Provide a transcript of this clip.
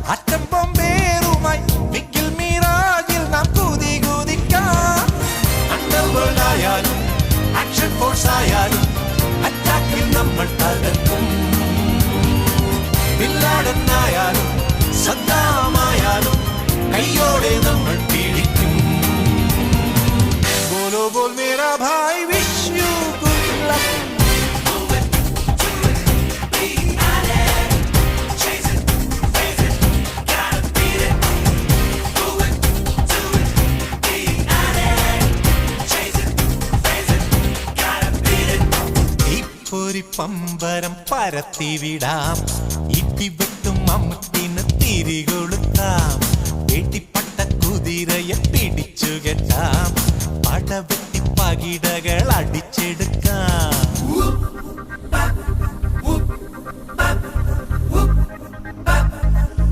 അറ്റം ബോംബേറുമായി മിക്കിൽ മീറാജിൽ നാം കൂതി കൂതിക്കാം. അണ്ടർവേൾഡ് ആയാലും ആക്ഷൻ ഫോഴ്സ് ആയാലും അറ്റാക്കിൽ നമ്മൾ തകർക്കും. ബിൻ ലാഡൻ ആയാലും സദ്ദാമായാലും കയ്യോടെ നമ്മൾ പീഡിക്കും. ബോലോ ബോൽ മേരാ ഭായ് വിഷ് യു ഗുഡ് ലക്ക്. പമ്പരം പരത്തിവിടാം. ഇടിവെട്ടും അമ്മത്തിന്